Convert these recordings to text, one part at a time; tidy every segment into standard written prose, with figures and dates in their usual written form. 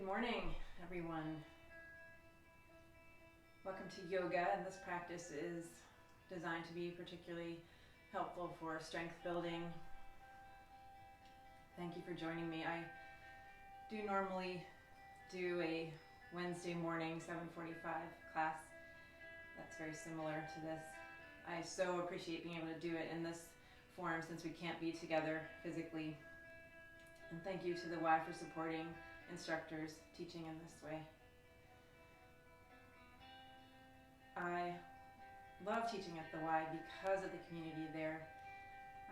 morning, everyone. Welcome to yoga, and this practice is designed to be particularly helpful for strength building. Thank you for joining me. I do normally do a Wednesday morning 7:45 class that's very similar to this. I so appreciate being able to do it in this form since we can't be together physically. And thank you to the Y for supporting instructors teaching in this way. I love teaching at the Y because of the community there.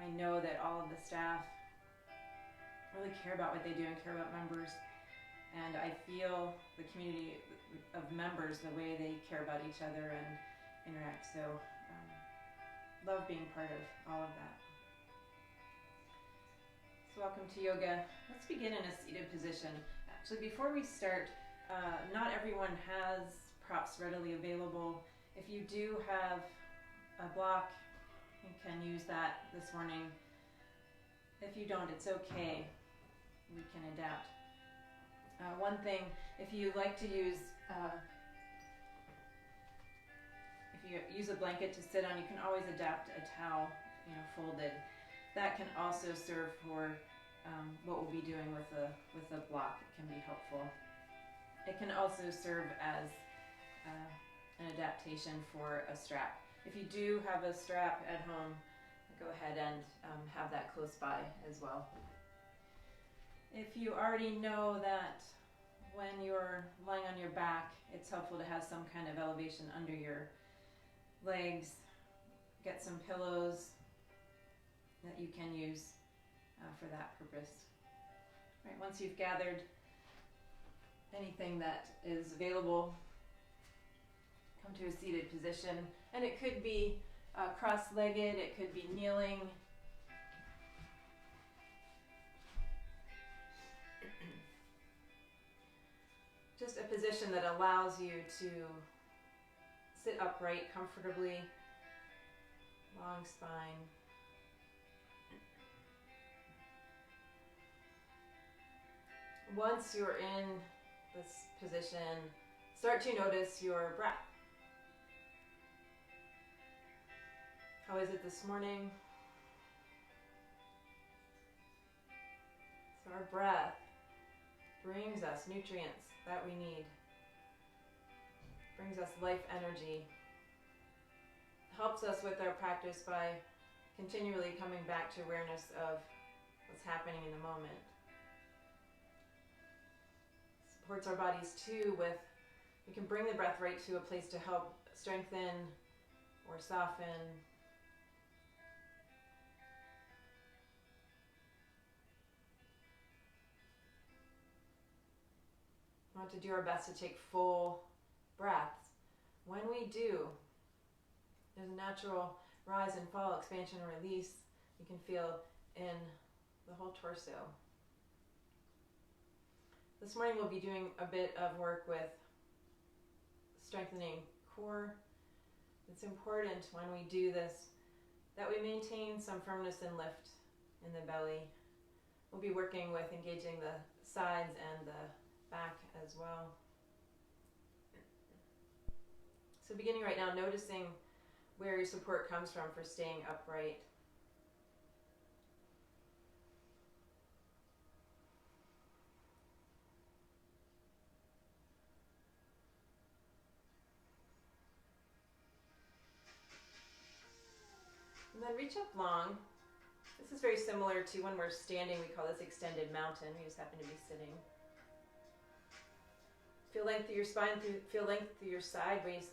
I know that all of the staff really care about what they do and care about members, and I feel the community of members, the way they care about each other and interact, so love being part of all of that. So welcome to yoga. Let's begin in a seated position. Actually, before we start, not everyone has props readily available. If you do have a block, you can use that this morning. If you don't, it's okay. We can adapt. One thing, if you like to use, if you use a blanket to sit on, you can always adapt a towel, folded. That can also serve for what we'll be doing with a block. It can be helpful. It can also serve as an adaptation for a strap. If you do have a strap at home, go ahead and have that close by as well. If you already know that when you're lying on your back, it's helpful to have some kind of elevation under your legs. Get some pillows that you can use for that purpose. Right, once you've gathered anything that is available, come to a seated position, and it could be cross-legged, it could be kneeling. Just a position that allows you to sit upright comfortably, long spine. Once you're in this position, start to notice your breath. How is it this morning? So our breath brings us nutrients that we need, brings us life energy, helps us with our practice by continually coming back to awareness of what's happening in the moment. Supports our bodies too with, we can bring the breath right to a place to help strengthen or soften. We want to do our best to take full breaths. When we do, there's a natural rise and fall, expansion and release you can feel in the whole torso. This morning we'll be doing a bit of work with strengthening core. It's important when we do this that we maintain some firmness and lift in the belly. We'll be working with engaging the sides and the back as well. So beginning right now, noticing where your support comes from for staying upright. And then reach up long. This is very similar to when we're standing. We call this extended mountain. We just happen to be sitting. Feel length through your spine, feel length through your sideways.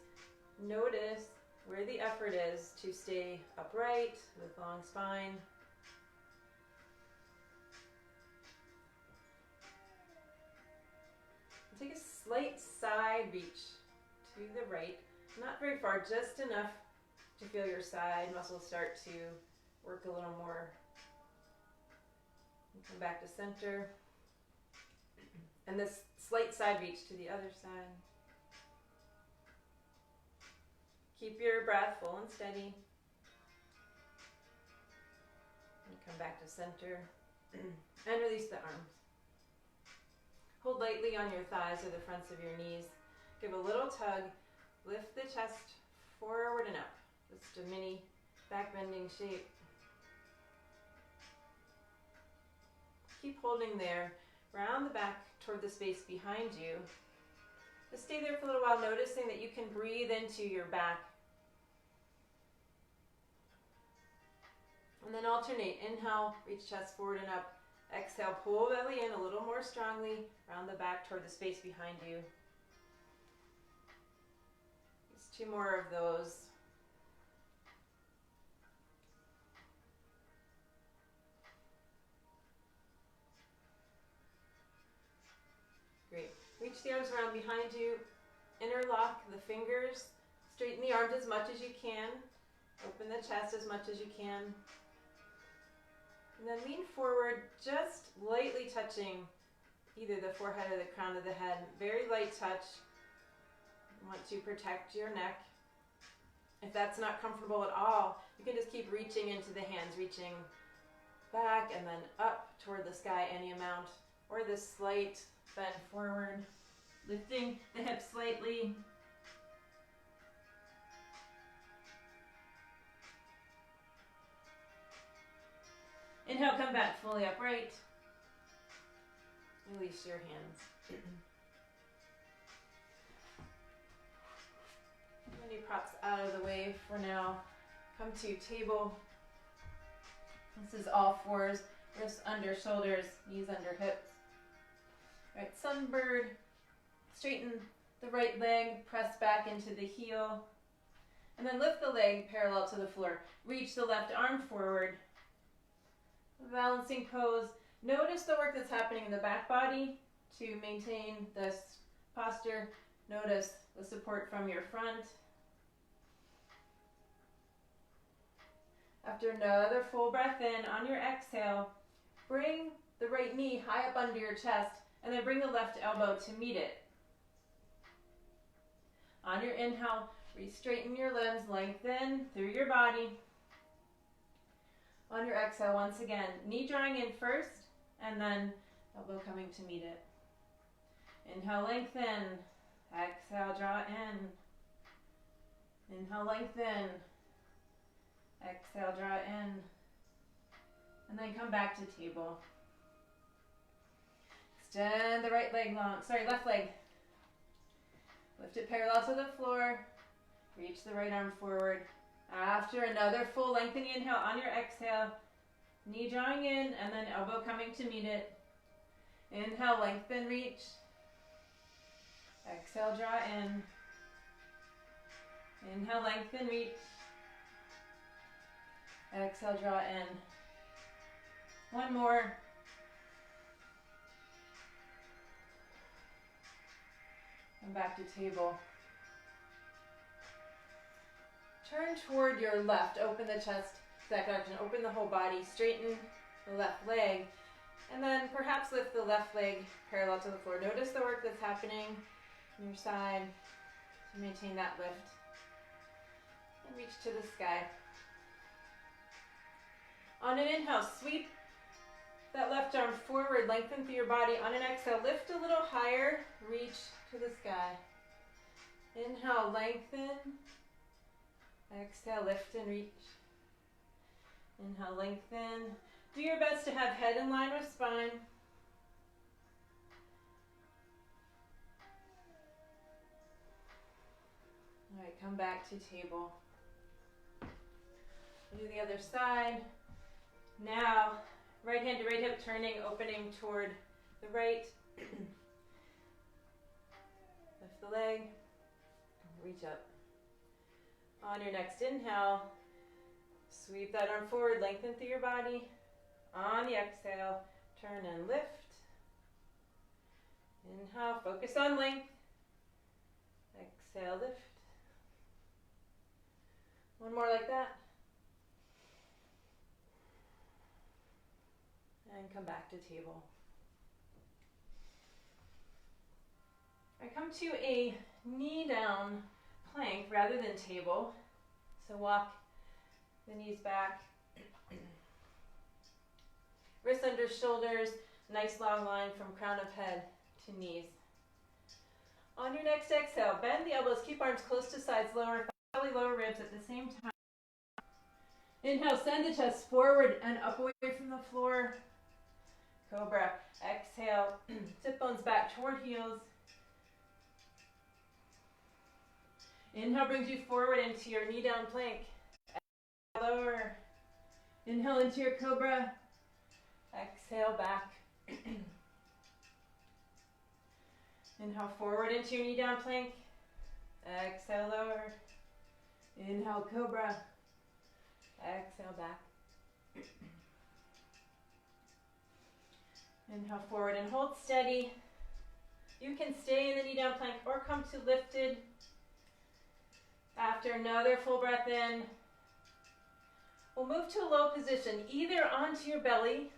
Notice where the effort is to stay upright with long spine. And take a slight side reach to the right. Not very far, just enough to feel your side muscles start to work a little more. And come back to center. And this slight side reach to the other side. Keep your breath full and steady. And come back to center. And release the arms. Hold slightly on your thighs or the fronts of your knees. Give a little tug. Lift the chest forward and up. Just a mini back bending shape. Keep holding there. Round the back toward the space behind you. Just stay there for a little while, noticing that you can breathe into your back. And then alternate. Inhale, reach chest forward and up. Exhale, pull belly in a little more strongly. Round the back toward the space behind you. Just 2 more of those. Great. Reach the arms around behind you. Interlock the fingers. Straighten the arms as much as you can. Open the chest as much as you can. And then lean forward, just lightly touching either the forehead or the crown of the head. Very light touch. You want to protect your neck. If that's not comfortable at all, you can just keep reaching into the hands, reaching back and then up toward the sky any amount, or this slight bend forward, lifting the hips slightly. Inhale, come back fully upright. Release your hands. Any props out of the way for now. Come to table. This is all fours, wrists under shoulders, knees under hips. All right, sunbird. Straighten the right leg, press back into the heel. And then lift the leg parallel to the floor. Reach the left arm forward. Balancing pose. Notice the work that's happening in the back body to maintain this posture. Notice the support from your front. After another full breath in, on your exhale, bring the right knee high up under your chest and then bring the left elbow to meet it. On your inhale, re-straighten your limbs, lengthen through your body. On your exhale, once again, knee drawing in first, and then elbow coming to meet it. Inhale, lengthen. Exhale, draw in. Inhale, lengthen. Exhale, draw in. And then come back to table. Extend the left leg. Lift it parallel to the floor. Reach the right arm forward. After another full lengthening inhale, on your exhale, knee drawing in and then elbow coming to meet it. Inhale, lengthen, reach. Exhale, draw in. Inhale, lengthen, reach. Exhale, draw in. One more. Come back to table. Turn toward your left. Open the chest, back direction. Open the whole body. Straighten the left leg. And then perhaps lift the left leg parallel to the floor. Notice the work that's happening on your side to maintain that lift. And reach to the sky. On an inhale, sweep that left arm forward. Lengthen through your body. On an exhale, lift a little higher. Reach to the sky. Inhale, lengthen. Exhale, lift and reach. Inhale, lengthen. Do your best to have head in line with spine. All right, come back to table. Do the other side. Now, right hand to right hip turning, opening toward the right. Lift the leg, reach up. On your next inhale, sweep that arm forward, lengthen through your body. On the exhale, turn and lift. Inhale, focus on length. Exhale, lift. One more like that. And come back to table. I come to a knee down plank rather than table. So walk the knees back. Wrists under shoulders, nice long line from crown of head to knees. On your next exhale, bend the elbows, keep arms close to sides, lower belly, lower ribs at the same time. Inhale, send the chest forward and up away from the floor. Cobra. Exhale, sit bones back toward heels. Inhale brings you forward into your knee down plank. Exhale, lower. Inhale into your cobra. Exhale, back. Inhale forward into your knee down plank. Exhale, lower. Inhale, cobra. Exhale, back. Inhale forward and hold steady. You can stay in the knee down plank or come to lifted. After another full breath in, we'll move to a low position, either onto your belly,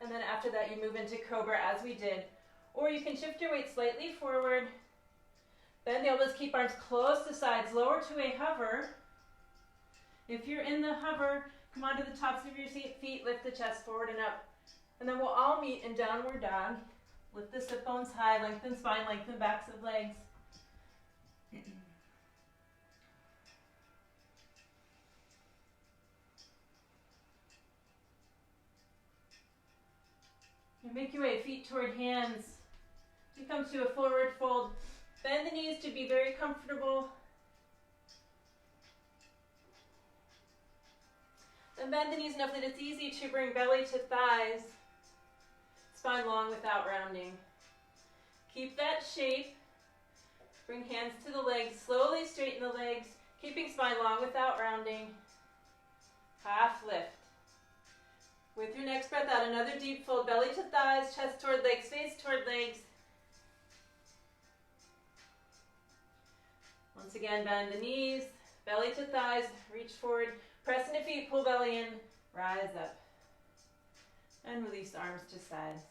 and then after that you move into cobra as we did, or you can shift your weight slightly forward, bend the elbows, keep arms close to sides, lower to a hover. If you're in the hover, come onto the tops of your feet, lift the chest forward and up, and then we'll all meet in downward dog. Lift the sit bones high, lengthen spine, lengthen backs of legs. And make your way, feet toward hands. You come to a forward fold. Bend the knees to be very comfortable. Then bend the knees enough that it's easy to bring belly to thighs. Spine long without rounding. Keep that shape. Bring hands to the legs. Slowly straighten the legs. Keeping spine long without rounding. Half lift. With your next breath out, another deep fold, belly to thighs, chest toward legs, face toward legs. Once again, bend the knees, belly to thighs, reach forward, press into feet, pull belly in, rise up. And release arms to sides.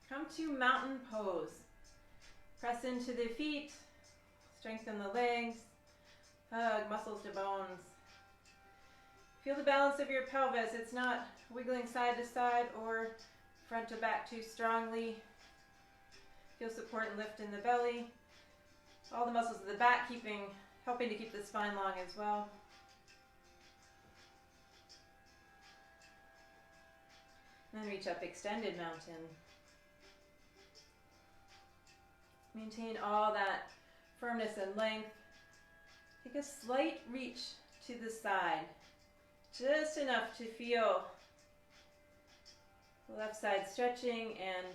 Come to mountain pose. Press into the feet, strengthen the legs, hug muscles to bones. Feel the balance of your pelvis. It's not wiggling side to side or front to back too strongly. Feel support and lift in the belly. All the muscles of the back helping to keep the spine long as well. And then reach up, extended mountain. Maintain all that firmness and length. Take a slight reach to the side. Just enough to feel the left side stretching and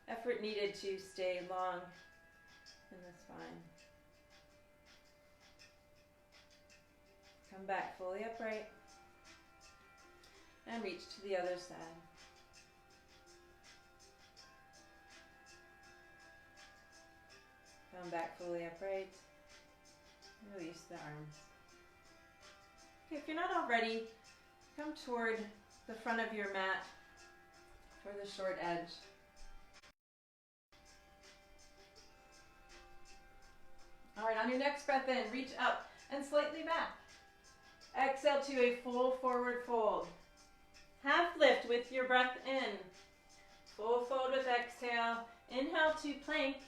effort needed to stay long in the spine. Come back fully upright and reach to the other side. Come back fully upright. Release the arms. Okay, if you're not already, come toward the front of your mat for the short edge. All right, on your next breath in, reach up and slightly back. Exhale to a full forward fold. Half lift with your breath in. Full fold with exhale. Inhale to plank.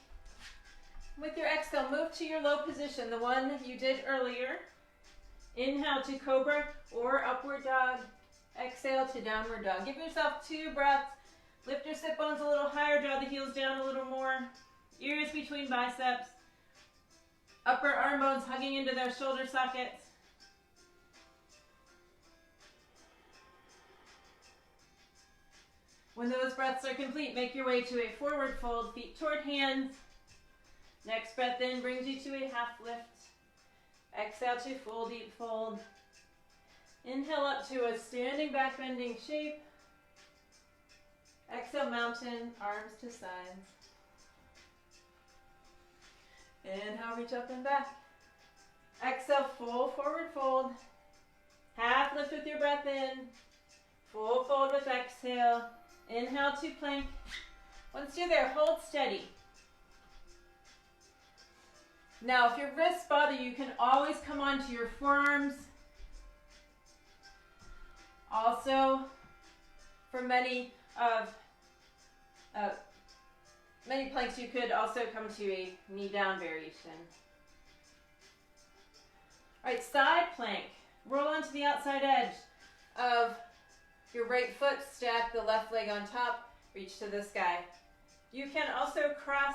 With your exhale, move to your low position, the one you did earlier. Inhale to cobra or upward dog. Exhale to downward dog. Give yourself 2 breaths. Lift your sit bones a little higher, draw the heels down a little more. Ears between biceps. Upper arm bones hugging into their shoulder sockets. When those breaths are complete, make your way to a forward fold, feet toward hands. Next breath in brings you to a half lift. Exhale to full deep fold. Inhale up to a standing back bending shape. Exhale mountain, arms to sides. Inhale, reach up and back. Exhale, full forward fold. Half lift with your breath in. Full fold with exhale. Inhale to plank. Once you're there, hold steady. Now, if your wrists bother you, you can always come onto your forearms. Also, For many planks, you could also come to a knee down variation. All right, side plank. Roll onto the outside edge of your right foot, stack the left leg on top, reach to the sky. You can also cross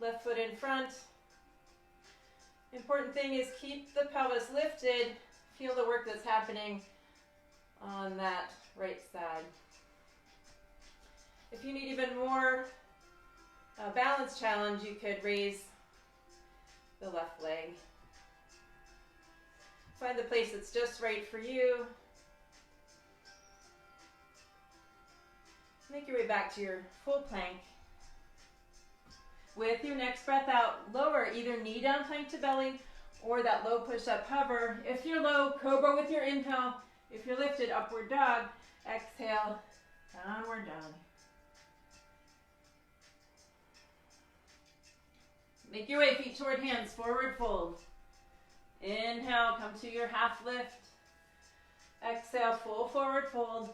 left foot in front. Important thing is keep the pelvis lifted. Feel the work that's happening on that right side. If you need even more balance challenge, you could raise the left leg. Find the place that's just right for you. Make your way back to your full plank. With your next breath out, lower either knee down plank to belly or that low push-up hover. If you're low, cobra with your inhale. If you're lifted, upward dog. Exhale, downward dog. Make your way, feet toward hands, forward fold. Inhale, come to your half lift. Exhale, full forward fold.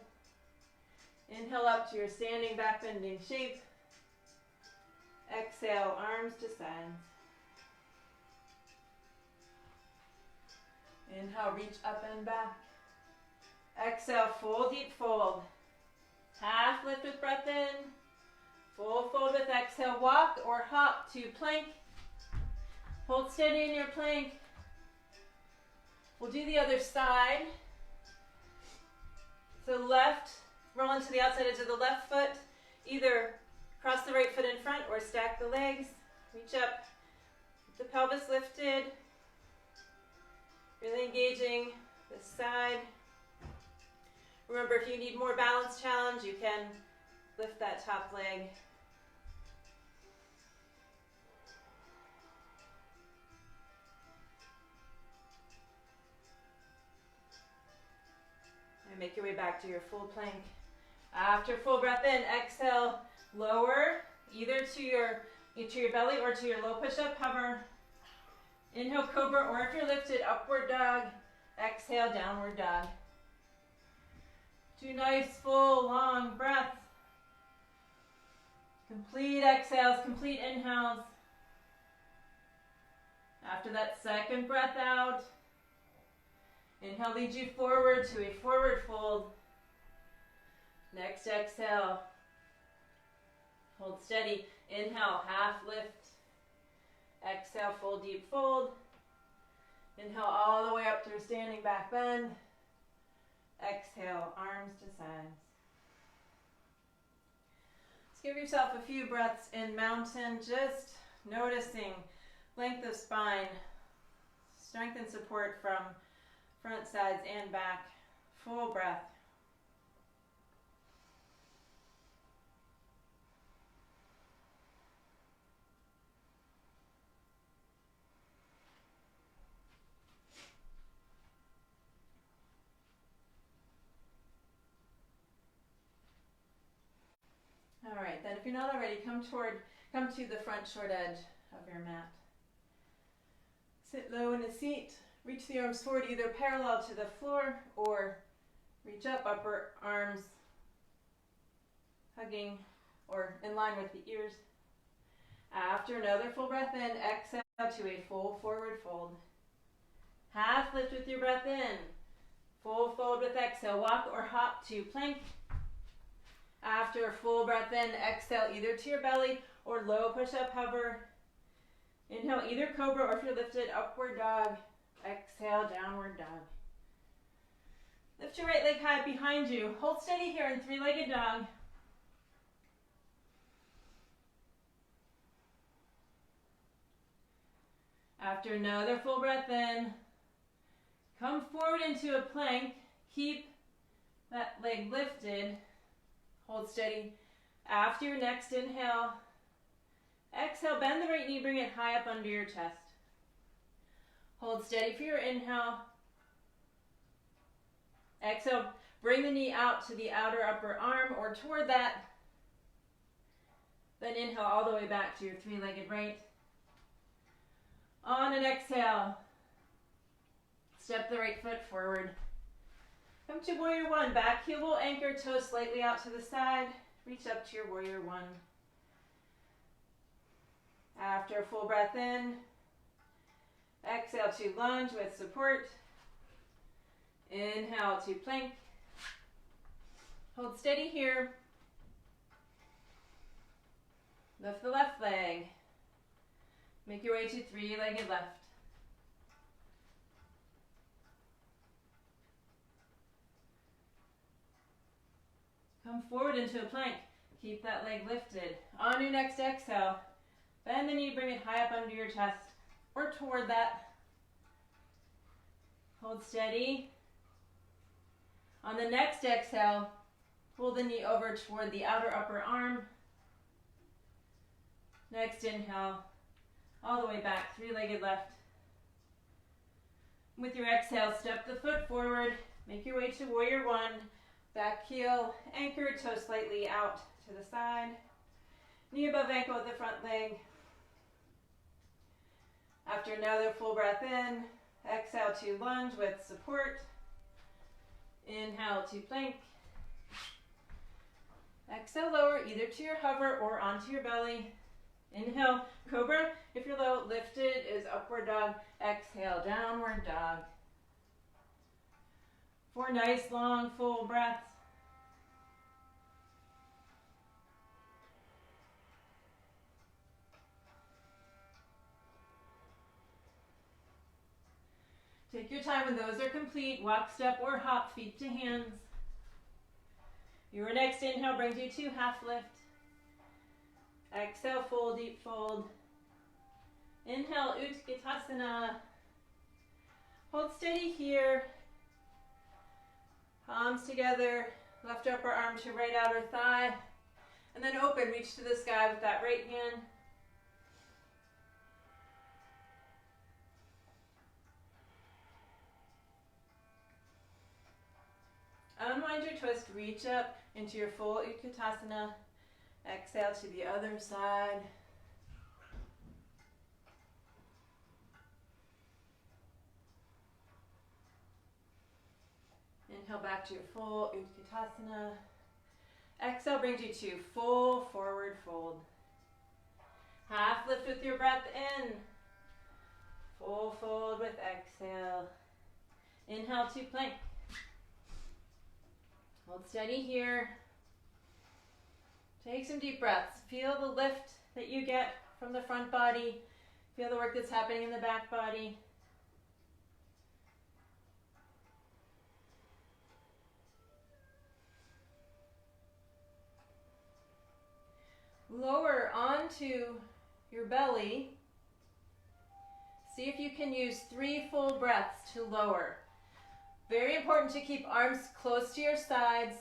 Inhale up to your standing back bending shape. Exhale, arms to sides. Inhale, reach up and back. Exhale, full deep fold. Half lift with breath in. Full fold with exhale. Walk or hop to plank. Hold steady in your plank. We'll do the other side. So left, roll into the outside edge of the left foot. Either cross the right foot in front or stack the legs. Reach up, keep the pelvis lifted. Really engaging this side. Remember, if you need more balance challenge, you can lift that top leg. And make your way back to your full plank. After full breath in, exhale, lower either to your belly or to your low push-up hover. Inhale, cobra, or if you're lifted, upward dog. Exhale, downward dog. 2 nice, full, long breaths. Complete exhales, complete inhales. After that second breath out, inhale leads you forward to a forward fold. Next exhale, hold steady. Inhale, half lift. Exhale, full deep fold. Inhale all the way up through standing back bend. Exhale, arms to sides. Let's give yourself a few breaths in mountain, just noticing length of spine, strength and support from front, sides, and back. Full breath. All right, then if you're not already, come to the front short edge of your mat. Sit low in a seat. Reach the arms forward, either parallel to the floor or reach up, upper arms hugging or in line with the ears. After another full breath in, exhale to a full forward fold. Half lift with your breath in. Full fold with exhale. Walk or hop to plank. After a full breath in, exhale either to your belly or low push-up hover. Inhale either cobra or if you're lifted, upward dog. Exhale, downward dog. Lift your right leg high behind you. Hold steady here in three-legged dog. After another full breath in, come forward into a plank. Keep that leg lifted. Hold steady. After your next inhale, exhale, bend the right knee, bring it high up under your chest. Hold steady for your inhale. Exhale, bring the knee out to the outer upper arm or toward that. Then inhale all the way back to your three-legged right. On an exhale, step the right foot forward. Come to warrior one. Back heel will anchor, toes slightly out to the side. Reach up to your warrior one. After a full breath in, exhale to lunge with support. Inhale to plank. Hold steady here. Lift the left leg. Make your way to three-legged left. Come forward into a plank. Keep that leg lifted. On your next exhale, bend the knee, bring it high up under your chest or toward that. Hold steady. On the next exhale, pull the knee over toward the outer upper arm. Next inhale, all the way back, three-legged left. With your exhale, step the foot forward. Make your way to warrior one. Back heel, anchor, toe slightly out to the side. Knee above ankle with the front leg. After another full breath in, exhale to lunge with support. Inhale to plank. Exhale, lower either to your hover or onto your belly. Inhale, cobra. If you're low, lifted is upward dog. Exhale, downward dog. 4 nice, long, full breaths. Take your time when those are complete. Walk, step, or hop, feet to hands. Your next inhale brings you to half lift. Exhale, full deep fold. Inhale, Utkatasana. Hold steady here. Palms together, left upper arm to right outer thigh. And then open, reach to the sky with that right hand. Unwind your twist, reach up into your full Utkatasana. Exhale to the other side. Inhale back to your full Utkatasana. Exhale brings you to full forward fold. Half lift with your breath in. Full fold with exhale. Inhale to plank. Hold steady here. Take some deep breaths. Feel the lift that you get from the front body. Feel the work that's happening in the back body. Lower onto your belly. See if you can use 3 full breaths to lower. Very important to keep arms close to your sides.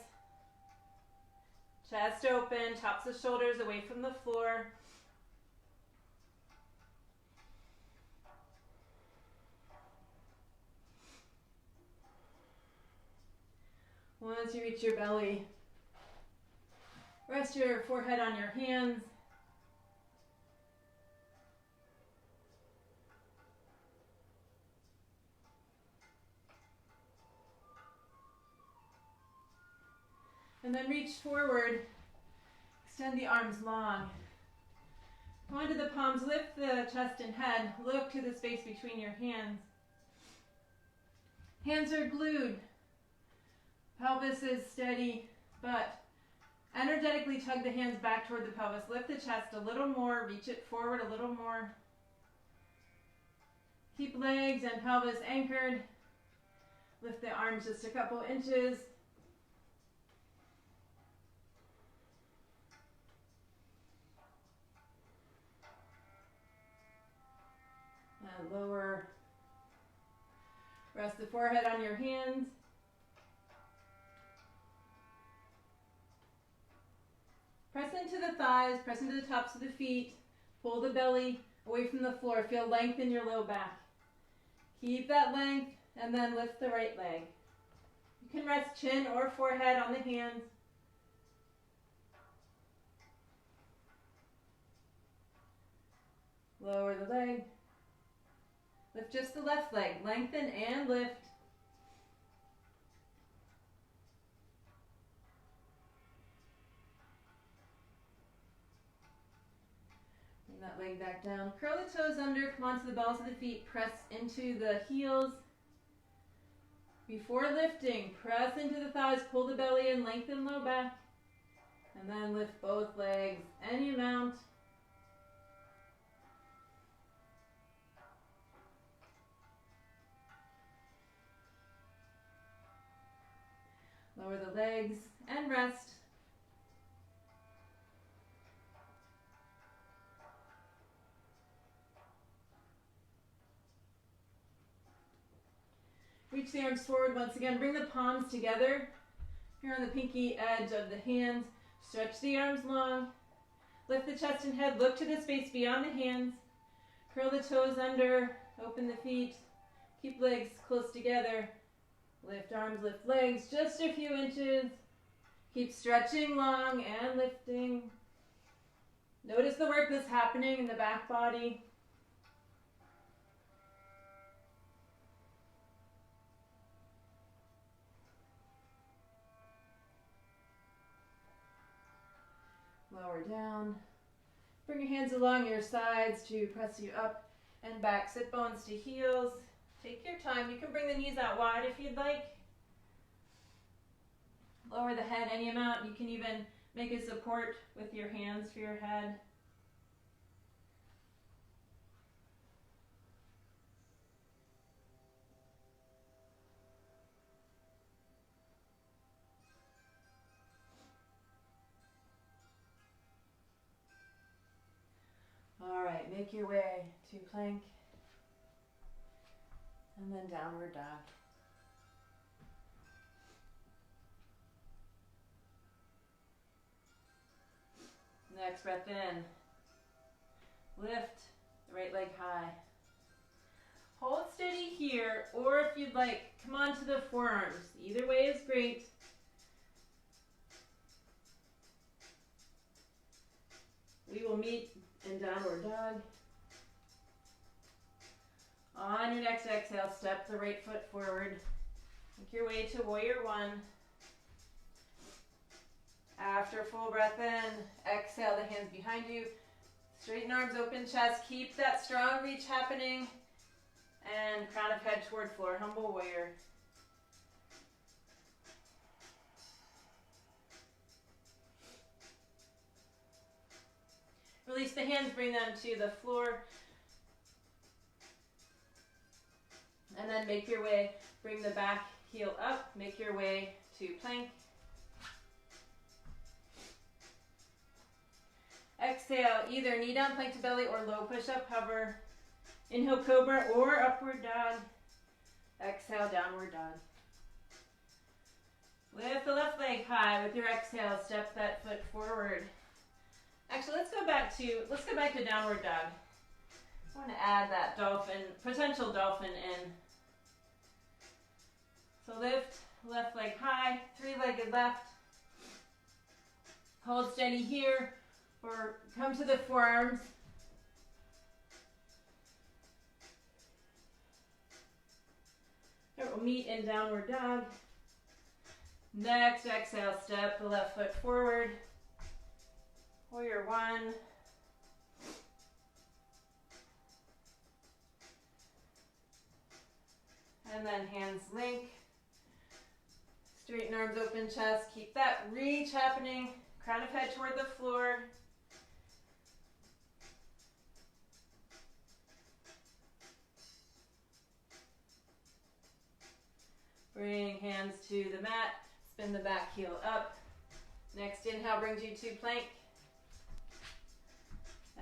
Chest open, tops of shoulders away from the floor. Once you reach your belly, rest your forehead on your hands. And then reach forward, extend the arms long. Go onto the palms, lift the chest and head, look to the space between your hands. Hands are glued, pelvis is steady, but energetically tug the hands back toward the pelvis. Lift the chest a little more, reach it forward a little more. Keep legs and pelvis anchored. Lift the arms just a couple inches. And lower. Rest the forehead on your hands. Press into the thighs, press into the tops of the feet. Pull the belly away from the floor. Feel length in your low back. Keep that length and then lift the right leg. You can rest chin or forehead on the hands. Lower the leg. Lift just the left leg. Lengthen and lift. Bring that leg back down. Curl the toes under, come onto the balls of the feet, press into the heels. Before lifting, press into the thighs, pull the belly in, lengthen low back, and then lift both legs any amount. Lower the legs and rest. Reach the arms forward once again. Bring the palms together. Here on the pinky edge of the hands. Stretch the arms long. Lift the chest and head. Look to the space beyond the hands. Curl the toes under. Open the feet. Keep legs close together. Lift arms, lift legs just a few inches. Keep stretching long and lifting. Notice the work that's happening in the back body. Lower down. Bring your hands along your sides to press you up and back. Sit bones to heels. Take your time. You can bring the knees out wide if you'd like. Lower the head any amount. You can even make a support with your hands for your head. All right, make your way to plank and then downward dog. Next breath in. Lift the right leg high. Hold steady here, or if you'd like, come onto the forearms. Either way is great. We will meet in downward dog. On your next exhale, step the right foot forward. Make your way to warrior one. After full breath in, exhale the hands behind you. Straighten arms, open chest. Keep that strong reach happening. And crown of head toward floor, humble warrior. Release the hands, bring them to the floor. And then make your way, bring the back heel up, make your way to plank. Exhale, either knee down, plank to belly, or low push-up, hover. Inhale, cobra or upward dog. Exhale, downward dog. Lift the left leg high with your exhale, step that foot forward. Actually, let's go back to downward dog. I want to add that potential dolphin in. So lift, left leg high, three-legged left. Hold steady here, or come to the forearms. Here we'll meet in downward dog. Next exhale, step the left foot forward. Warrior one. And then hands link. Straighten arms, open chest. Keep that reach happening. Crown of head toward the floor. Bring hands to the mat. Spin the back heel up. Next inhale brings you to plank.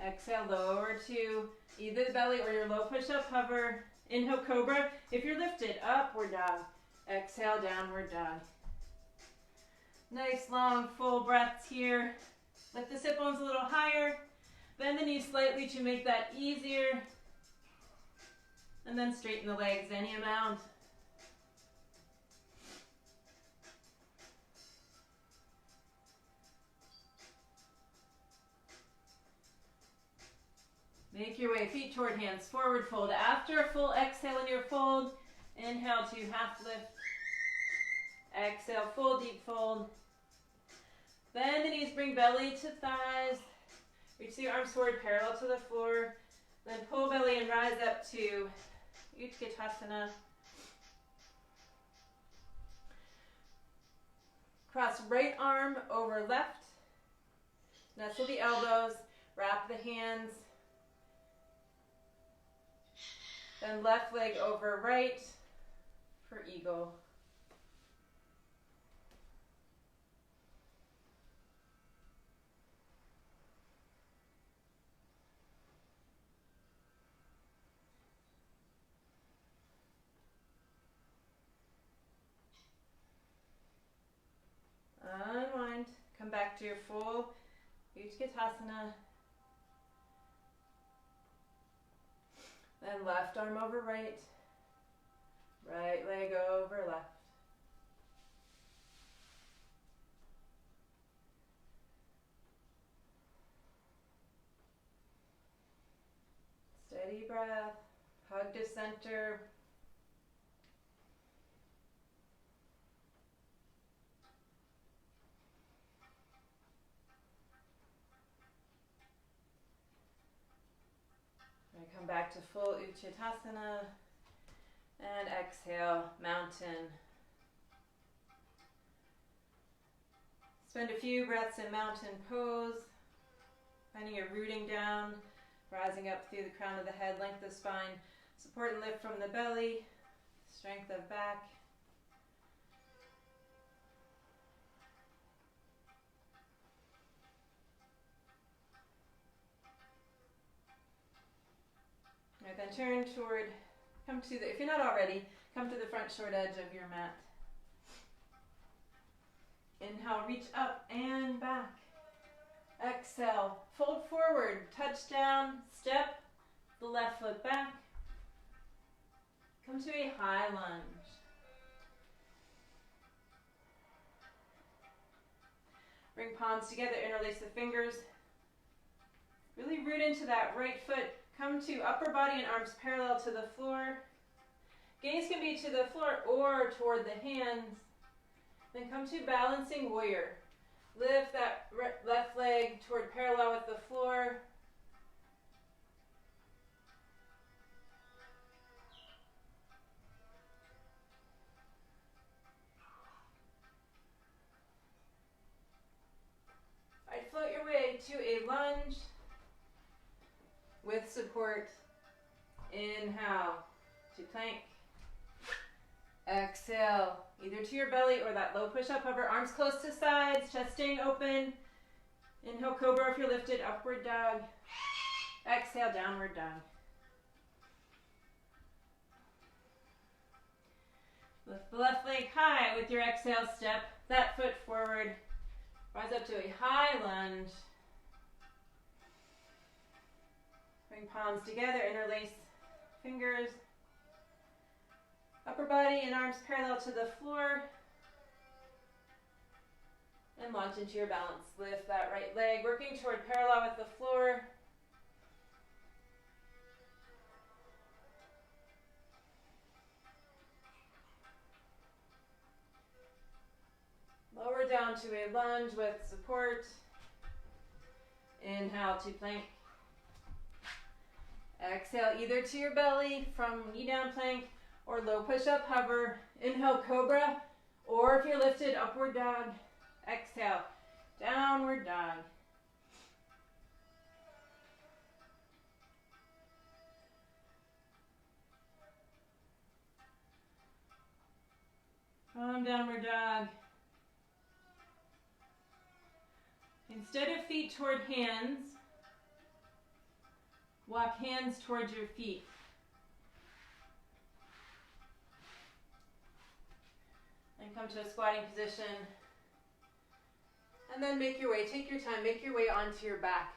Exhale, lower to either the belly or your low push-up, hover. Inhale, cobra. If you're lifted, upward dog. Exhale, downward dog. Nice long full breaths here. Lift the sit bones a little higher. Bend the knees slightly to make that easier. And then straighten the legs any amount. Make your way, feet toward hands, forward fold. After a full exhale in your fold, inhale to half lift. Exhale, full deep fold. Bend the knees, bring belly to thighs. Reach the arms forward parallel to the floor. Then pull belly and rise up to Utkatasana. Cross right arm over left. Nestle the elbows. Wrap the hands. Then left leg over right for eagle. Unwind. Come back to your full Utkatasana. Then left arm over right. Right leg over left. Steady breath. Hug to center. Come back to full Utkatasana and exhale, mountain. Spend a few breaths in mountain pose, finding your rooting down, rising up through the crown of the head, length of spine, support and lift from the belly, strength of back. Alright, then turn toward, if you're not already, come to the front short edge of your mat. Inhale, reach up and back. Exhale, fold forward, touch down, step the left foot back. Come to a high lunge. Bring palms together, interlace the fingers. Really root into that right foot. Come to upper body and arms parallel to the floor. Gaze can be to the floor or toward the hands. Then come to balancing warrior. Lift that left leg toward parallel with the floor. Alright, float your way to a lunge with support. Inhale to plank. Exhale, either to your belly or that low push-up hover. Arms close to sides, chest staying open. Inhale, cobra if you're lifted, upward dog. Exhale, downward dog. Lift the left leg high with your exhale, step that foot forward. Rise up to a high lunge. Bring palms together, interlace fingers. Upper body and arms parallel to the floor. And launch into your balance. Lift that right leg, working toward parallel with the floor. Lower down to a lunge with support. Inhale to plank. Exhale either to your belly from knee down plank or low push-up hover. Inhale, cobra, or if you're lifted, upward dog. Exhale, downward dog. From downward dog. Instead of feet toward hands, walk hands towards your feet. And come to a squatting position. And then make your way, take your time, make your way onto your back.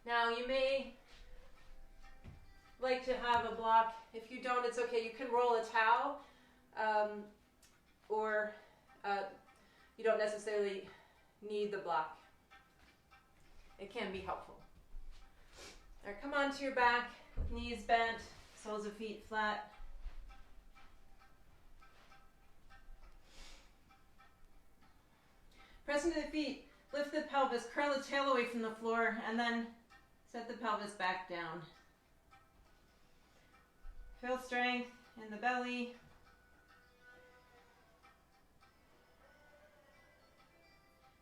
Now you may like to have a block. If you don't, it's okay. You can roll a towel or you don't necessarily need the block. It can be helpful. All right, come onto your back, knees bent, soles of feet flat. Press into the feet, Lift the pelvis, curl the tail away from the floor, and then set the pelvis back down. Feel strength in the belly.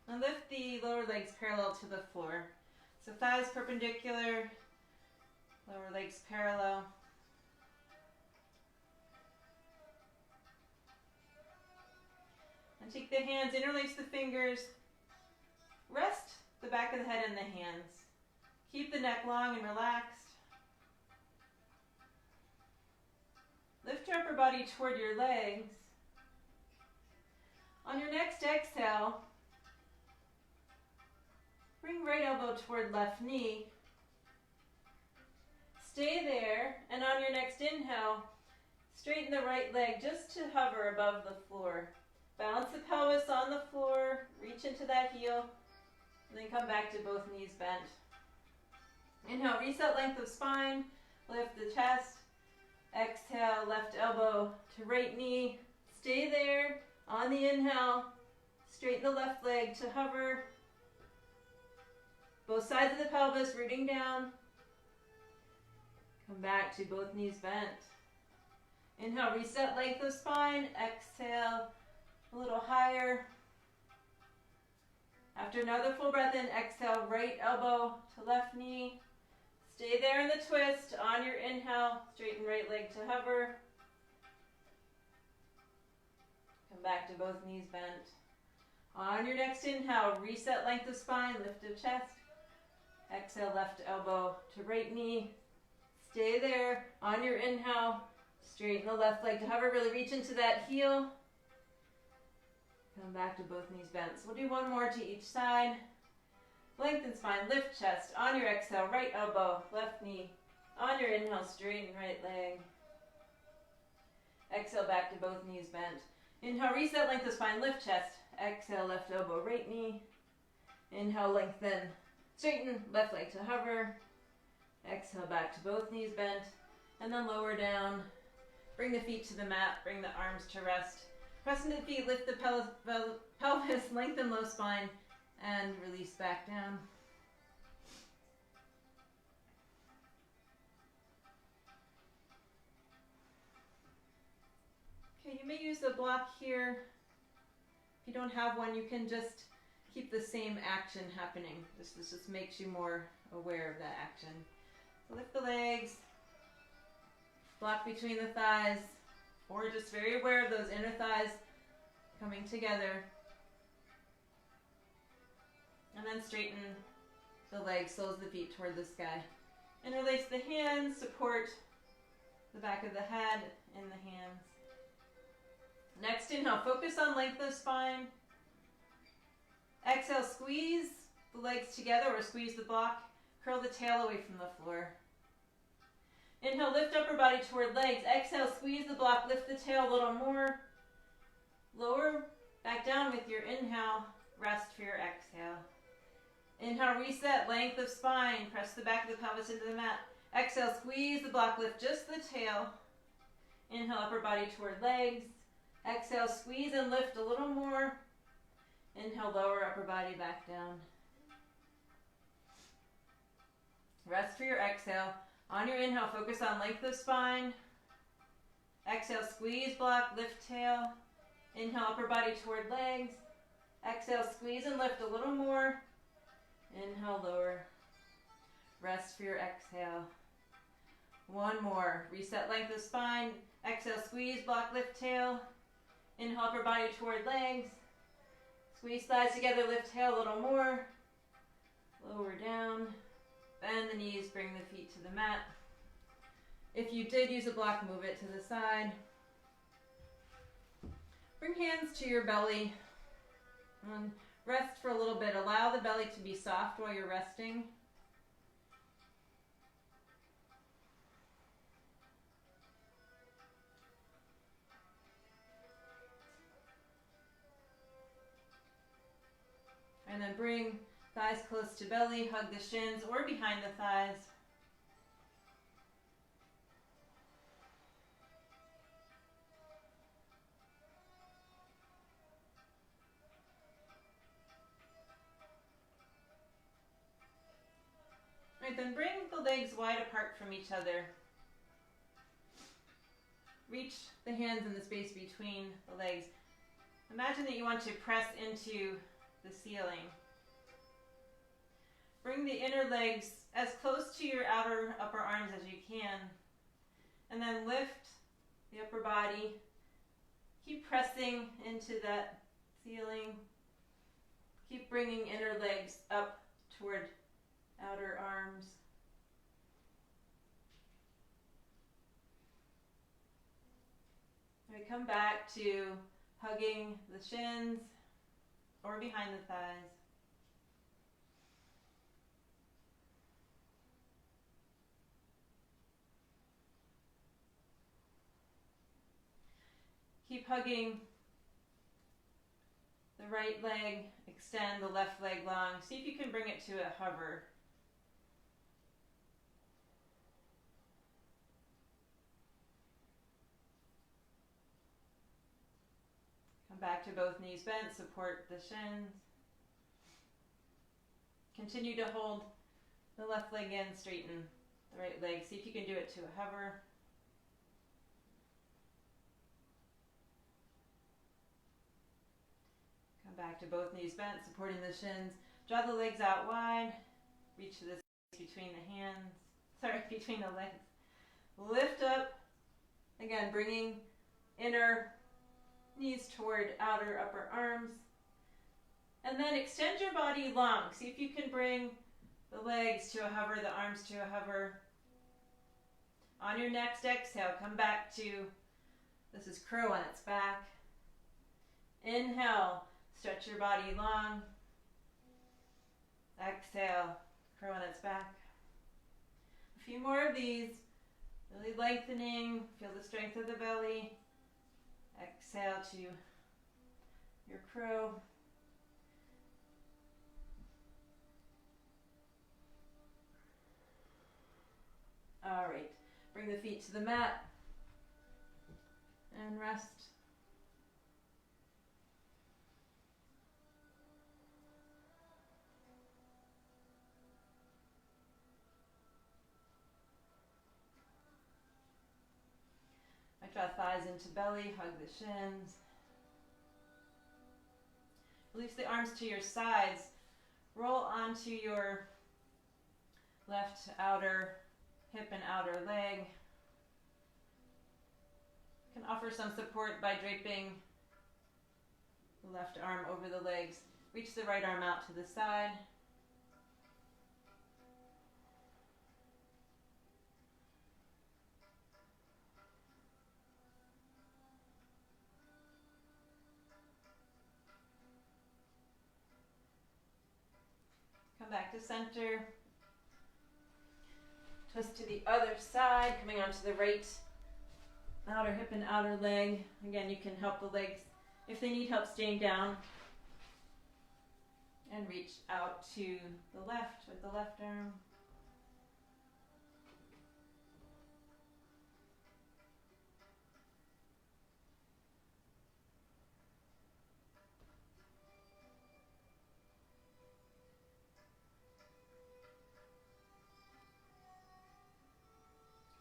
And lift the lower legs parallel to the floor. So thighs perpendicular, lower legs parallel. And take the hands, interlace the fingers. Rest the back of the head in the hands. Keep the neck long and relaxed. Lift your upper body toward your legs. On your next exhale, bring right elbow toward left knee. Stay there, and on your next inhale, straighten the right leg just to hover above the floor. Balance the pelvis on the floor, reach into that heel, and then come back to both knees bent. Inhale, reset length of spine, lift the chest. Exhale, left elbow to right knee. Stay there. On the inhale, straighten the left leg to hover. Both sides of the pelvis rooting down. Come back to both knees bent. Inhale, reset length of spine. Exhale, a little higher. After another full breath in, exhale, right elbow to left knee. Stay there in the twist. On your inhale, straighten right leg to hover. Come back to both knees bent. On your next inhale, reset length of spine, lift the chest. Exhale, left elbow to right knee. Stay there. On your inhale, straighten the left leg to hover. Really reach into that heel. Come back to both knees bent. So we'll do one more to each side. Lengthen spine, lift chest. On your exhale, right elbow, left knee. On your inhale, straighten right leg. Exhale, back to both knees bent. Inhale, reset length of spine, lift chest. Exhale, left elbow, right knee. Inhale, lengthen. Straighten, left leg to hover. Exhale, back to both knees bent. And then lower down. Bring the feet to the mat, bring the arms to rest. Press into the feet, lift the pelvis, lengthen low spine, and release back down. Okay, you may use a block here. If you don't have one, you can just keep the same action happening. This just makes you more aware of that action. So lift the legs, block between the thighs, or just very aware of those inner thighs coming together. And then straighten the legs, soles of the feet toward the sky. Interlace the hands, support the back of the head in the hands. Next inhale, focus on length of spine. Exhale, squeeze the legs together or squeeze the block. Curl the tail away from the floor. Inhale, lift upper body toward legs. Exhale, squeeze the block, lift the tail a little more. Lower back down with your inhale. Rest for your exhale. Inhale, reset, length of spine. Press the back of the pelvis into the mat. Exhale, squeeze the block, lift just the tail. Inhale, upper body toward legs. Exhale, squeeze and lift a little more. Inhale, lower upper body back down. Rest for your exhale. On your inhale, focus on length of spine. Exhale, squeeze block, lift tail. Inhale, upper body toward legs. Exhale, squeeze and lift a little more. Inhale, lower. Rest for your exhale. One more. Reset length of spine. Exhale, squeeze, block, lift tail. Inhale, upper body toward legs. Squeeze thighs together, lift tail a little more. Lower down. Bend the knees, bring the feet to the mat. If you did use a block, move it to the side. Bring hands to your belly. And rest for a little bit. Allow the belly to be soft while you're resting. And then bring thighs close to belly, hug the shins or behind the thighs. strengthen, bring the legs wide apart from each other. Reach the hands in the space between the legs. Imagine that you want to press into the ceiling. Bring the inner legs as close to your outer upper arms as you can. And then lift the upper body. Keep pressing into that ceiling. Keep bringing inner legs up toward outer arms. We come back to hugging the shins or behind the thighs. Keep hugging the right leg, extend the left leg long. See if you can bring it to a hover. Come back to both knees bent, support the shins. Continue to hold the left leg in, straighten the right leg. See if you can do it to a hover. Come back to both knees bent, supporting the shins. Draw the legs out wide. Reach to the space between the hands, between the legs. Lift up. Again, bringing inner knees toward outer upper arms. And then extend your body long. See if you can bring the legs to a hover, the arms to a hover. On your next exhale, come back to, this is crow on its back. Inhale, stretch your body long. Exhale, crow on its back. A few more of these, really lengthening, feel the strength of the belly. Exhale to your crow. All right, bring the feet to the mat and rest. I draw thighs into belly, hug the shins. Release the arms to your sides. Roll onto your left outer hip and outer leg. You can offer some support by draping the left arm over the legs. Reach the right arm out to the side. Come back to center. Twist to the other side, coming onto the right outer hip and outer leg. Again, you can help the legs if they need help staying down. And reach out to the left with the left arm.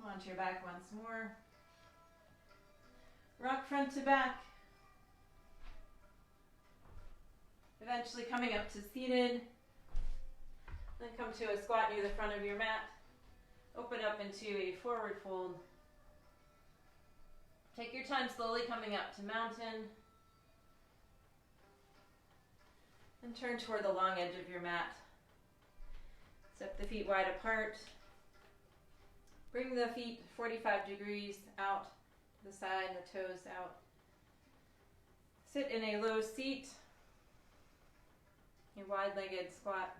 Come onto your back once more. Rock front to back. Eventually coming up to seated. Then come to a squat near the front of your mat. Open up into a forward fold. Take your time slowly coming up to mountain. And turn toward the long edge of your mat. Step the feet wide apart. Bring the feet 45 degrees out to the side, the toes out. Sit in a low seat, a wide-legged squat.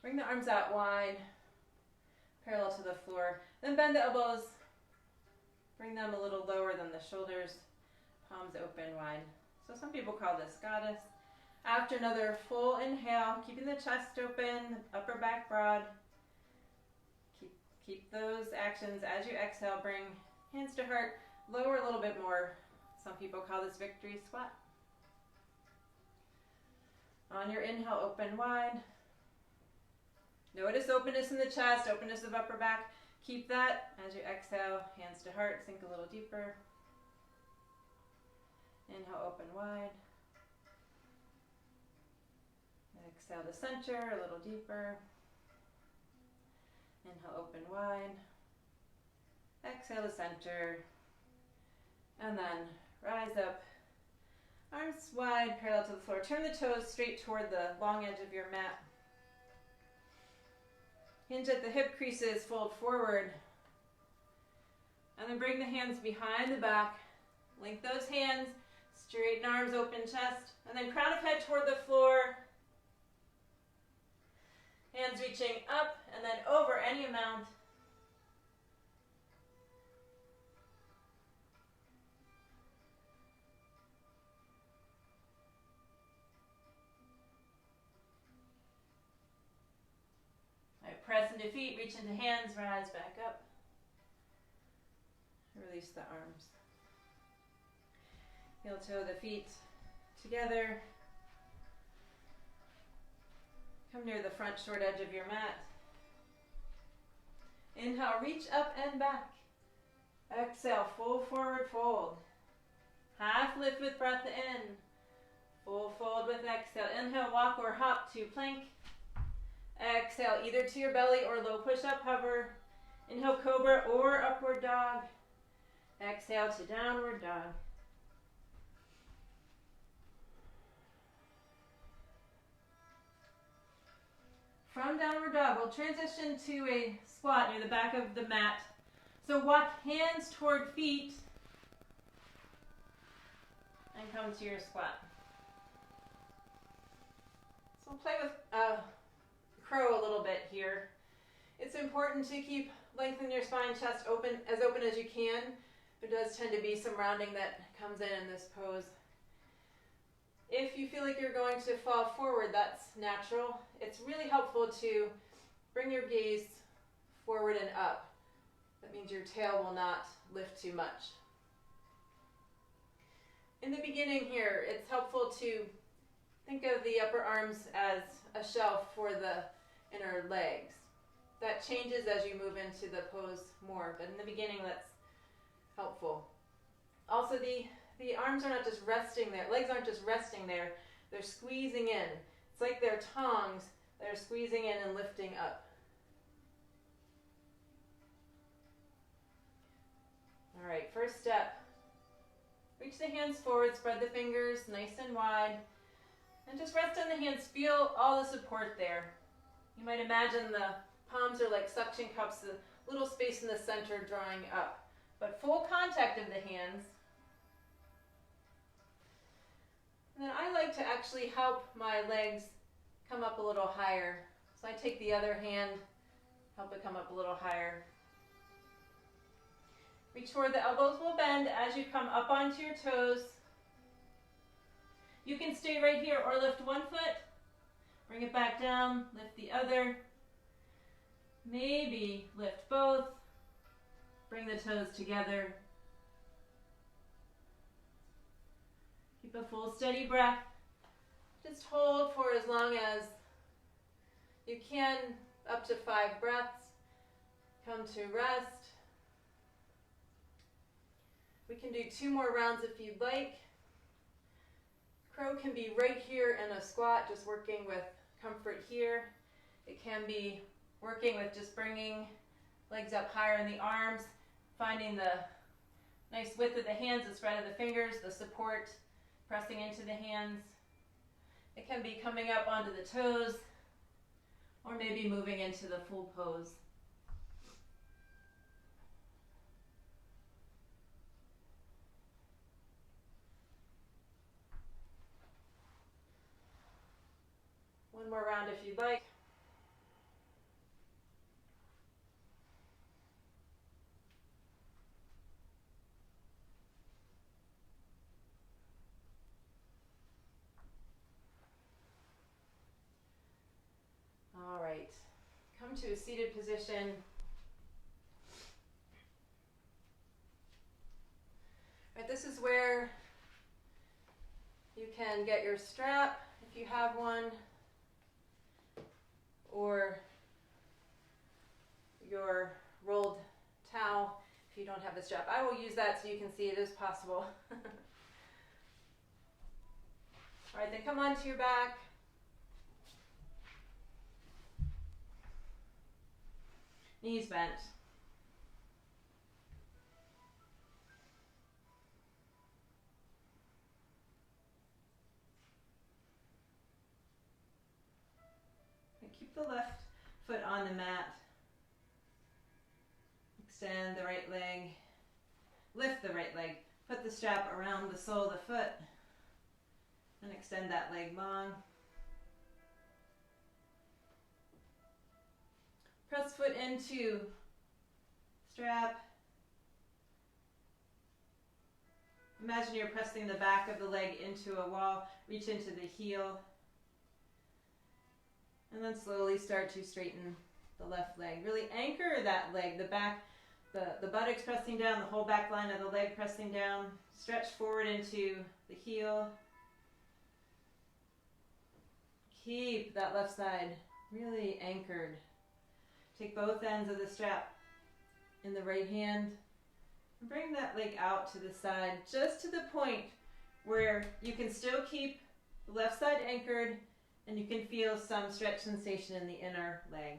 Bring the arms out wide, parallel to the floor. Then bend the elbows. Bring them a little lower than the shoulders, palms open wide. So some people call this goddess. After another full inhale, keeping the chest open, upper back broad. Keep those actions as you exhale. Bring hands to heart, lower a little bit more. Some people call this victory squat. On your inhale, open wide. Notice openness in the chest, openness of upper back. Keep that as you exhale, hands to heart, sink a little deeper. Inhale, open wide. Exhale to center, a little deeper. Inhale, open wide. Exhale to center. And then rise up. Arms wide, parallel to the floor. Turn the toes straight toward the long edge of your mat. Hinge at the hip creases, fold forward. And then bring the hands behind the back. Link those hands, straighten arms, open chest. And then crown of head toward the floor. Hands reaching up and then over any amount. All right, press into feet, reach into hands, rise back up. Release the arms. Heel toe the feet together. Come near the front short edge of your mat. Inhale, reach up and back. Exhale, full forward fold. Half lift with breath in. Full fold with exhale. Inhale, walk or hop to plank. Exhale, either to your belly or low push-up hover. Inhale, cobra or upward dog. Exhale to downward dog. From downward dog, we'll transition to a squat near the back of the mat. So walk hands toward feet and come to your squat. So we'll play with crow a little bit here. It's important to keep lengthen your spine, chest open as you can. There does tend to be some rounding that comes in this pose. If you feel like you're going to fall forward, that's natural. It's really helpful to bring your gaze forward and up. That means your tail will not lift too much. In the beginning here, it's helpful to think of the upper arms as a shelf for the inner legs. That changes as you move into the pose more, but in the beginning that's helpful. Also, the arms are not just resting there, legs aren't just resting there, they're squeezing in. It's like they're tongs that are squeezing in and lifting up. All right, first step. Reach the hands forward, spread the fingers nice and wide, and just rest on the hands. Feel all the support there. You might imagine the palms are like suction cups, a little space in the center drawing up, but full contact of the hands. And then I like to actually help my legs come up a little higher. So I take the other hand, help it come up a little higher. Reach forward, the elbows will bend as you come up onto your toes. You can stay right here or lift one foot, bring it back down, lift the other. Maybe lift both, bring the toes together. Keep a full steady breath. Just hold for as long as you can, up to 5 breaths. Come to rest. We can do 2 more rounds if you'd like. Crow can be right here in a squat, just working with comfort here. It can be working with just bringing legs up higher in the arms, finding the nice width of the hands, the spread of the fingers, the support, pressing into the hands. It can be coming up onto the toes, or maybe moving into the full pose. One more round if you'd like. All right, come to a seated position. All right, this is where you can get your strap if you have one, or your rolled towel if you don't have a strap. I will use that so you can see it is possible. All right, then come onto your back. Knees bent. And keep the left foot on the mat. Extend the right leg. Lift the right leg. Put the strap around the sole of the foot. And extend that leg long. Press foot into strap. Imagine you're pressing the back of the leg into a wall. Reach into the heel. And then slowly start to straighten the left leg. Really anchor that leg, the back, the buttocks pressing down, the whole back line of the leg pressing down. Stretch forward into the heel. Keep that left side really anchored. Take both ends of the strap in the right hand. And bring that leg out to the side, just to the point where you can still keep the left side anchored and you can feel some stretch sensation in the inner leg.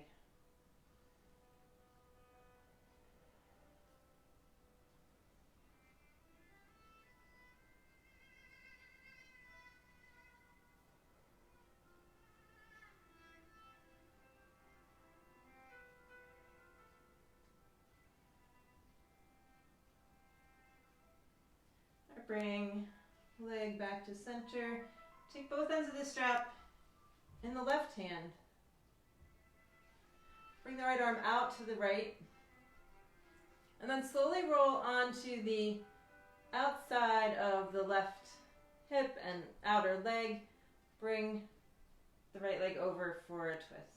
Bring leg back to center. Take both ends of the strap in the left hand. Bring the right arm out to the right. And then slowly roll onto the outside of the left hip and outer leg. Bring the right leg over for a twist.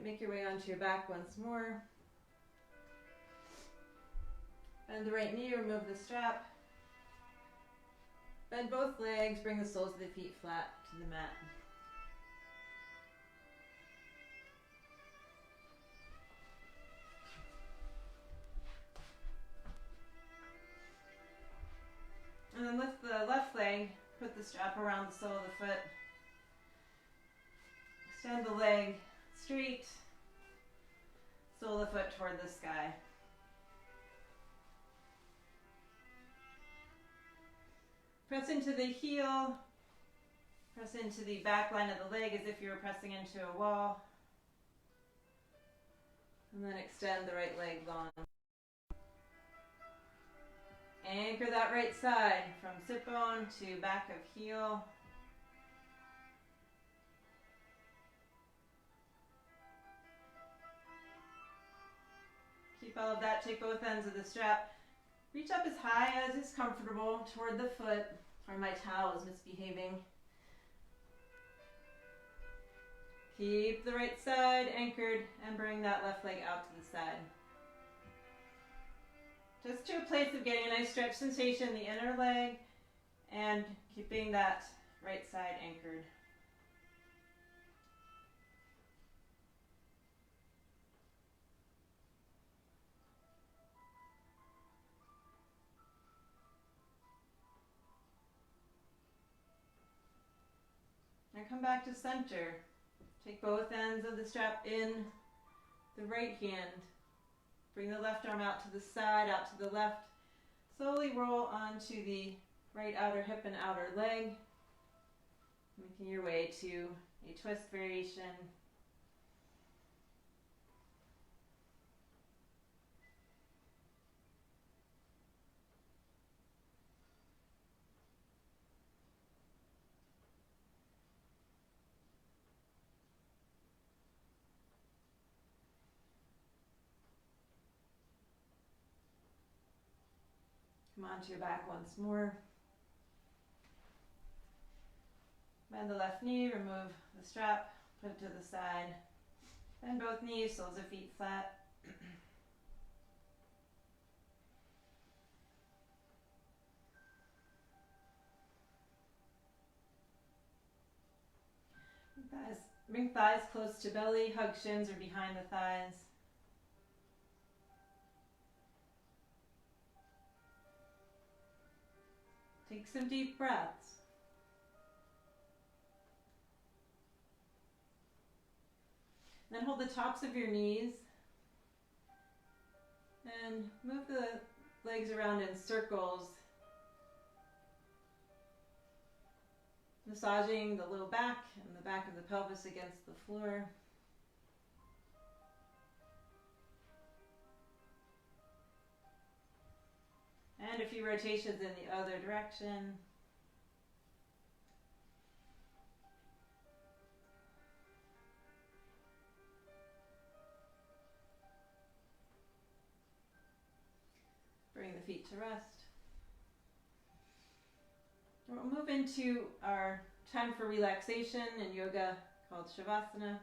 Make your way onto your back once more. Bend the right knee, remove the strap. Bend both legs, bring the soles of the feet flat to the mat. And then lift the left leg, put the strap around the sole of the foot. Extend the leg straight, sole of the foot toward the sky. Press into the heel, press into the back line of the leg as if you were pressing into a wall. And then extend the right leg long. Anchor that right side from sit bone to back of heel. Keep all of that, take both ends of the strap. Reach up as high as is comfortable toward the foot, or my towel is misbehaving. Keep the right side anchored and bring that left leg out to the side. Just to a place of getting a nice stretch sensation in the inner leg and keeping that right side anchored. Now come back to center. Take both ends of the strap in the right hand. Bring the left arm out to the side, out to the left. Slowly roll onto the right outer hip and outer leg. Making your way to a twist variation. Come onto your back once more. Bend the left knee, remove the strap, put it to the side. Bend both knees, soles of feet flat. Bring thighs close to belly, hug shins or behind the thighs. Take some deep breaths. Then hold the tops of your knees and move the legs around in circles, massaging the low back and the back of the pelvis against the floor. And a few rotations in the other direction. Bring the feet to rest. We'll move into our time for relaxation in yoga called Shavasana.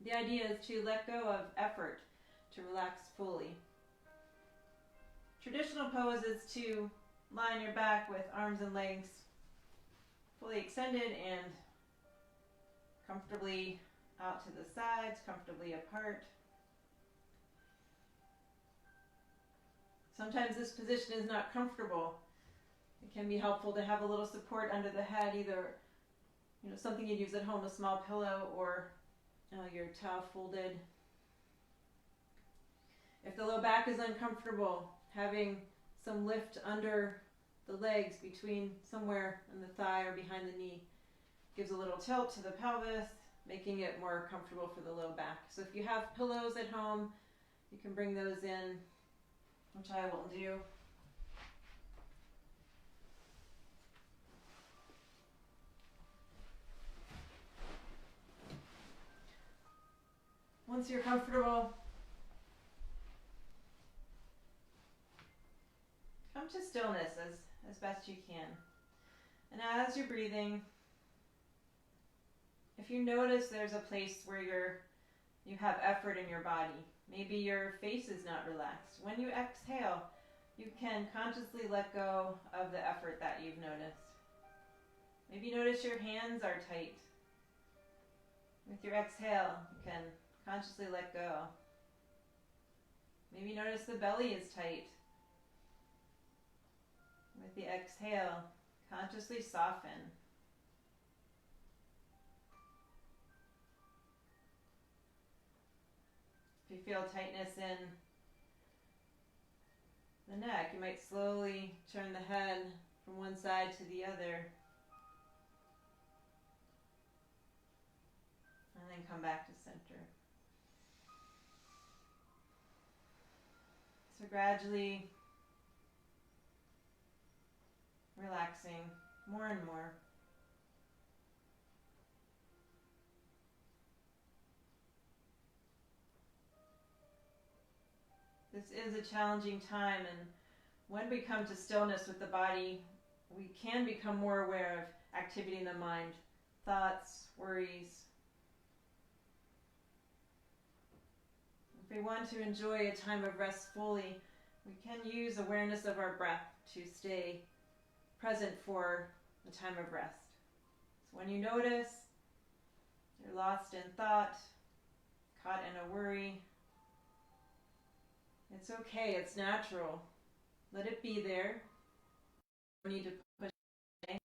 The idea is to let go of effort to relax fully. Traditional pose is to lie on your back with arms and legs fully extended and comfortably out to the sides, comfortably apart. Sometimes this position is not comfortable. It can be helpful to have a little support under the head, either something you'd use at home, a small pillow, or your towel folded. If the low back is uncomfortable, having some lift under the legs between somewhere in the thigh or behind the knee gives a little tilt to the pelvis, making it more comfortable for the low back. So if you have pillows at home, you can bring those in, which I will do. Once you're comfortable, come to stillness as best you can. And as you're breathing, if you notice there's a place where you have effort in your body, maybe your face is not relaxed. When you exhale, you can consciously let go of the effort that you've noticed. Maybe notice your hands are tight. With your exhale, you can consciously let go. Maybe notice the belly is tight. With the exhale, consciously soften. If you feel tightness in the neck, you might slowly turn the head from one side to the other. And then come back to center. So gradually relaxing more and more. This is a challenging time, and when we come to stillness with the body, we can become more aware of activity in the mind, thoughts, worries. If we want to enjoy a time of rest fully, we can use awareness of our breath to stay present for the time of rest. So when you notice you're lost in thought, caught in a worry, it's okay, it's natural. Let it be there. You don't need to push it away.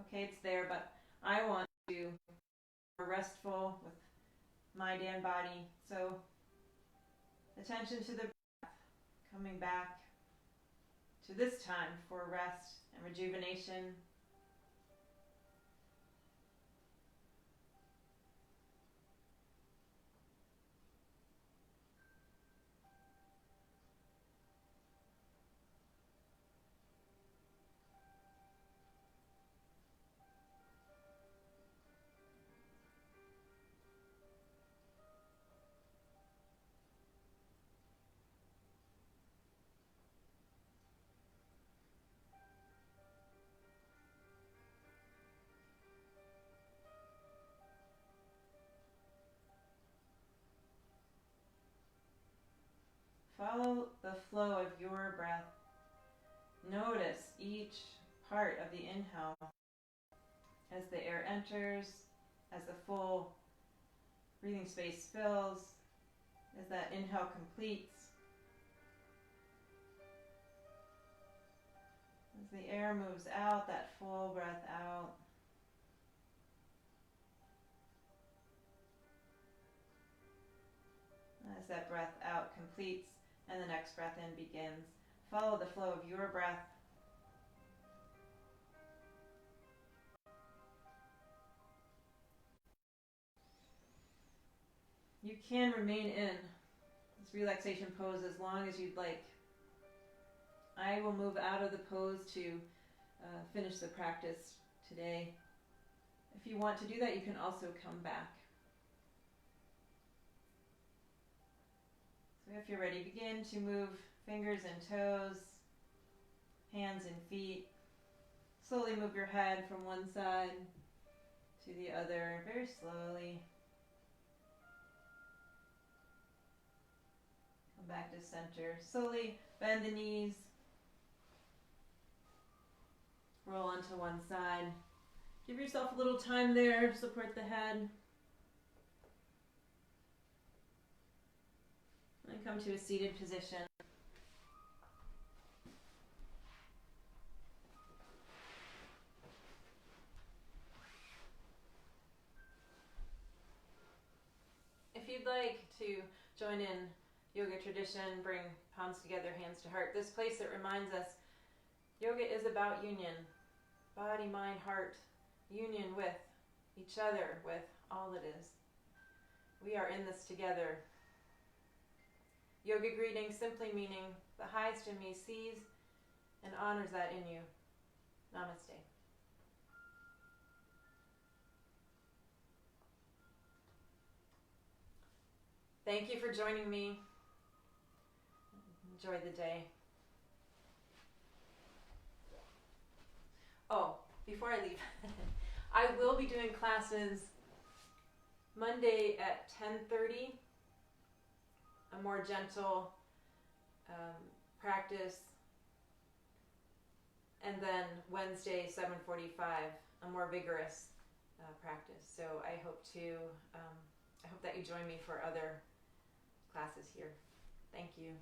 Okay, it's there, but I want to be more restful with mind and body. So attention to the breath, coming back to this time for rest and rejuvenation. follow the flow of your breath. Notice each part of the inhale as the air enters, as the full breathing space fills, as that inhale completes, as the air moves out, that full breath out. As that breath out completes and the next breath in begins, follow the flow of your breath. You can remain in this relaxation pose as long as you'd like. I will move out of the pose to finish the practice today. If you want to do that, you can also come back. So if you're ready, begin to move fingers and toes, hands and feet. Slowly move your head from one side to the other, very slowly. Come back to center. Slowly bend the knees. Roll onto one side. Give yourself a little time there. Support the head. And come to a seated position. If you'd like to join in yoga tradition, bring palms together, hands to heart. This place that reminds us yoga is about union. Body, mind, heart. Union with each other, with all that is. We are in this together. Yoga greeting simply meaning the highest in me sees and honors that in you. Namaste. Thank you for joining me. Enjoy the day. Oh, before I leave, I will be doing classes Monday at 10:30, a more gentle practice, and then Wednesday 7:45, a more vigorous practice. So I hope that you join me for other classes here. Thank you.